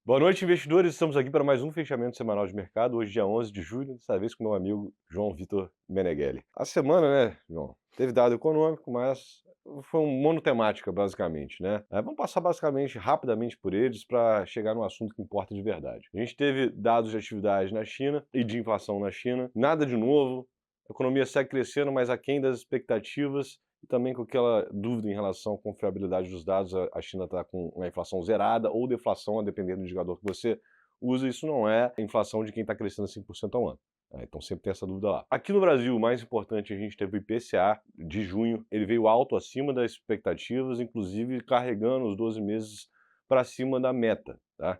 Boa noite, investidores. Estamos aqui para mais um fechamento semanal de mercado. Hoje, dia 11 de julho, dessa vez com meu amigo João Vitor Meneghelli. A semana, né, João, teve dado econômico, mas foi um monotemática, basicamente, né? Vamos passar basicamente rapidamente por eles para chegar no assunto que importa de verdade. A gente teve dados de atividade na China e de inflação na China. Nada de novo. A economia segue crescendo, mas aquém das expectativas. E também com aquela dúvida em relação à confiabilidade dos dados, a China está com uma inflação zerada ou deflação, a depender do indicador que você usa. Isso não é a inflação de quem está crescendo 5% ao ano. Então sempre tem essa dúvida lá. Aqui no Brasil, o mais importante, a gente teve o IPCA de junho. Ele veio alto acima das expectativas, inclusive carregando os 12 meses para cima da meta. Tá?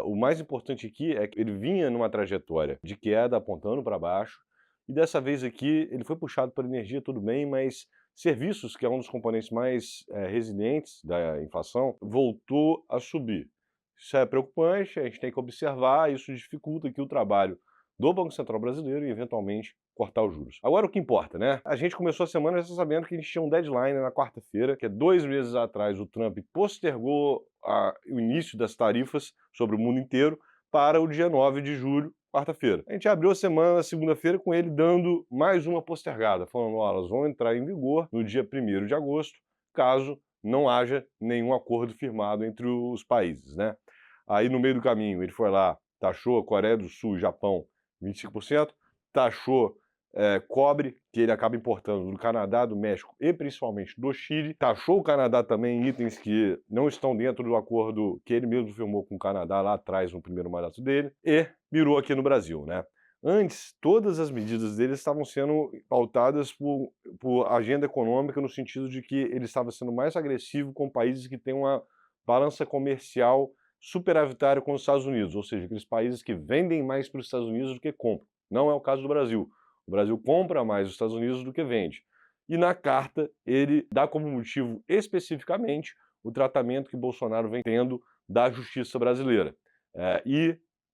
O mais importante aqui é que ele vinha numa trajetória de queda apontando para baixo, e dessa vez aqui ele foi puxado pela energia, tudo bem, mas serviços, que é um dos componentes mais resilientes da inflação, voltou a subir. Isso é preocupante, a gente tem que observar, isso dificulta aqui o trabalho do Banco Central Brasileiro e, eventualmente, cortar os juros. Agora, o que importa, né? A gente começou a semana já sabendo que a gente tinha um deadline na quarta-feira, que é 2 meses atrás o Trump postergou o início das tarifas sobre o mundo inteiro para o dia 9 de julho, quarta-feira. A gente abriu a semana, segunda-feira, com ele dando mais uma postergada, falando, ó, elas vão entrar em vigor no dia 1º de agosto, caso não haja nenhum acordo firmado entre os países, né? Aí, no meio do caminho, ele foi lá, taxou a Coreia do Sul e Japão 25%, taxou cobre, que ele acaba importando do Canadá, do México e principalmente do Chile. Taxou o Canadá também em itens que não estão dentro do acordo que ele mesmo firmou com o Canadá lá atrás, no primeiro mandato dele, e mirou aqui no Brasil, né? Antes, todas as medidas dele estavam sendo pautadas por agenda econômica, no sentido de que ele estava sendo mais agressivo com países que têm uma balança comercial superavitária com os Estados Unidos, ou seja, aqueles países que vendem mais para os Estados Unidos do que compram. Não é o caso do Brasil. O Brasil compra mais os Estados Unidos do que vende. E na carta ele dá como motivo especificamente o tratamento que Bolsonaro vem tendo da justiça brasileira.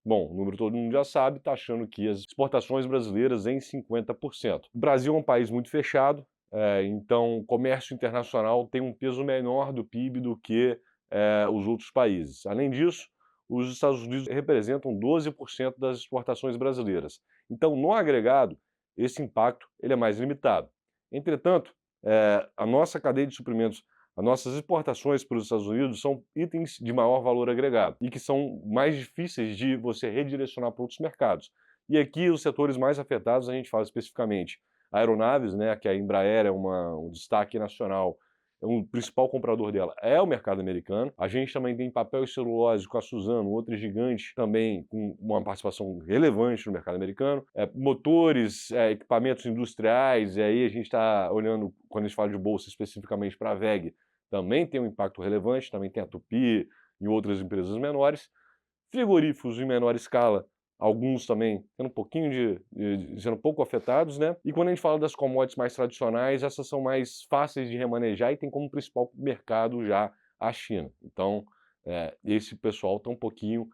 Bom, o número todo mundo já sabe, está achando que as exportações brasileiras em 50%. O Brasil é um país muito fechado, então o comércio internacional tem um peso menor do PIB do que os outros países. Além disso, os Estados Unidos representam 12% das exportações brasileiras. Então, no agregado, esse impacto ele é mais limitado. Entretanto, a nossa cadeia de suprimentos, as nossas exportações para os Estados Unidos são itens de maior valor agregado e que são mais difíceis de você redirecionar para outros mercados. E aqui os setores mais afetados a gente fala especificamente aeronaves, né, que a Embraer é um destaque nacional, o principal comprador dela é o mercado americano. A gente também tem papel e celulose com a Suzano, outro gigante também com uma participação relevante no mercado americano. Motores, equipamentos industriais, e aí a gente está olhando, quando a gente fala de bolsa especificamente para a WEG, também tem um impacto relevante, também tem a Tupi e outras empresas menores. Frigoríficos em menor escala, alguns também sendo um pouquinho sendo pouco afetados, né? E quando a gente fala das commodities mais tradicionais, essas são mais fáceis de remanejar e tem como principal mercado já a China. Então, esse pessoal está um pouquinho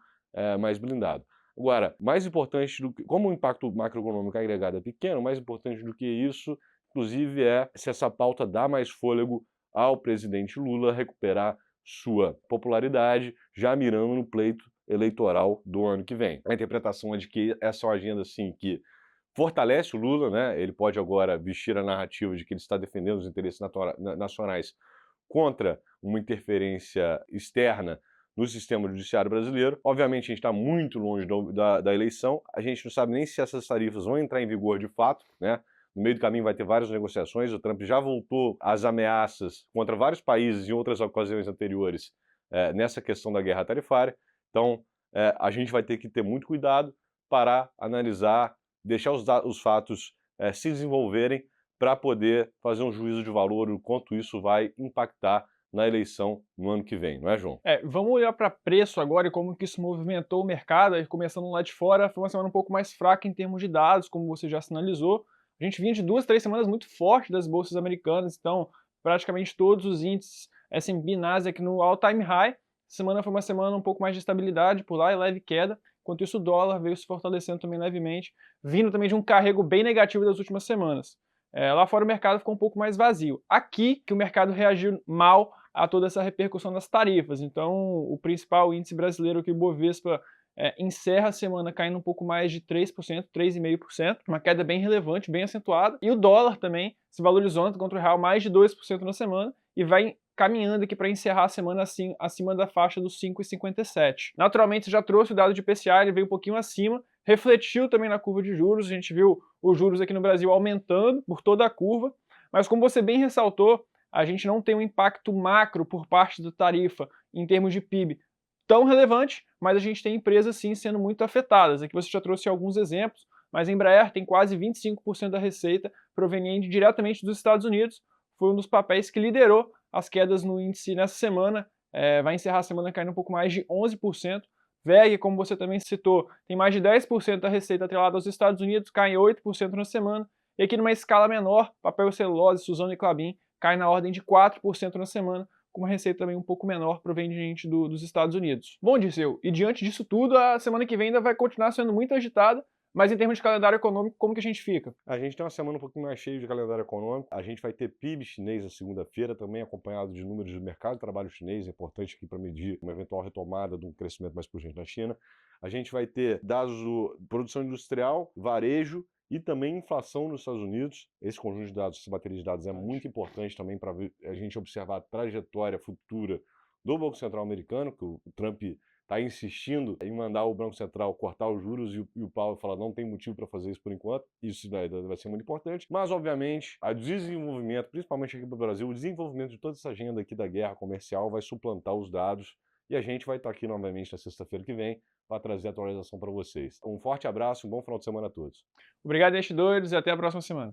mais blindado. Agora, mais importante do que, como o impacto macroeconômico agregado é pequeno, mais importante do que isso, inclusive, é se essa pauta dá mais fôlego ao presidente Lula recuperar sua popularidade, já mirando no pleito eleitoral do ano que vem. A interpretação é de que essa é uma agenda assim, que fortalece o Lula, né? Ele pode agora vestir a narrativa de que ele está defendendo os interesses nacionais contra uma interferência externa no sistema judiciário brasileiro. Obviamente, a gente está muito longe da eleição, a gente não sabe nem se essas tarifas vão entrar em vigor de fato, né? No meio do caminho vai ter várias negociações, o Trump já voltou às ameaças contra vários países em outras ocasiões anteriores nessa questão da guerra tarifária. Então, a gente vai ter que ter muito cuidado, parar, analisar, deixar os fatos se desenvolverem para poder fazer um juízo de valor o quanto isso vai impactar na eleição no ano que vem, não é, João? Vamos olhar para preço agora e como que isso movimentou o mercado, aí começando lá de fora, foi uma semana um pouco mais fraca em termos de dados, como você já sinalizou. A gente vinha de 2, 3 semanas muito fortes das bolsas americanas, então praticamente todos os índices S&P, Nasdaq no all-time high. Essa semana foi uma semana um pouco mais de estabilidade por lá e leve queda, enquanto isso o dólar veio se fortalecendo também levemente, vindo também de um carrego bem negativo das últimas semanas. Lá fora o mercado ficou um pouco mais vazio. Aqui que o mercado reagiu mal a toda essa repercussão das tarifas. Então, o principal índice brasileiro, que o Ibovespa, encerra a semana caindo um pouco mais de 3%, 3,5%, uma queda bem relevante, bem acentuada. E o dólar também se valorizou contra o real mais de 2% na semana e vai caminhando aqui para encerrar a semana assim, acima da faixa dos 5,57. Naturalmente, já trouxe o dado de IPCA, ele veio um pouquinho acima, refletiu também na curva de juros, a gente viu os juros aqui no Brasil aumentando por toda a curva, mas como você bem ressaltou, a gente não tem um impacto macro por parte da tarifa em termos de PIB tão relevante, mas a gente tem empresas sim sendo muito afetadas. Aqui você já trouxe alguns exemplos, mas a Embraer tem quase 25% da receita proveniente diretamente dos Estados Unidos, foi um dos papéis que liderou as quedas no índice nessa semana, vai encerrar a semana caindo um pouco mais de 11%. VEG, como você também citou, tem mais de 10% da receita atrelada aos Estados Unidos, cai em 8% na semana. E aqui numa escala menor, papel celulose, Suzano e Klabin, cai na ordem de 4% na semana, com uma receita também um pouco menor proveniente dos Estados Unidos. Bom, Dirceu, e diante disso tudo, a semana que vem ainda vai continuar sendo muito agitada, mas em termos de calendário econômico, como que a gente fica? A gente tem uma semana um pouquinho mais cheia de calendário econômico. A gente vai ter PIB chinês na segunda-feira, também acompanhado de números do mercado de trabalho chinês, é importante aqui para medir uma eventual retomada de um crescimento mais pujante na China. A gente vai ter dados de produção industrial, varejo e também inflação nos Estados Unidos. Esse conjunto de dados, essa bateria de dados é muito importante também para a gente observar a trajetória futura do Banco Central americano, que o Trump está insistindo em mandar o Banco Central cortar os juros e o Powell fala não tem motivo para fazer isso por enquanto. Isso vai ser muito importante. Mas, obviamente, o desenvolvimento, principalmente aqui para o Brasil, o desenvolvimento de toda essa agenda aqui da guerra comercial vai suplantar os dados e a gente vai estar aqui novamente na sexta-feira que vem para trazer a atualização para vocês. Um forte abraço, um bom final de semana a todos. Obrigado, investidores, e até a próxima semana.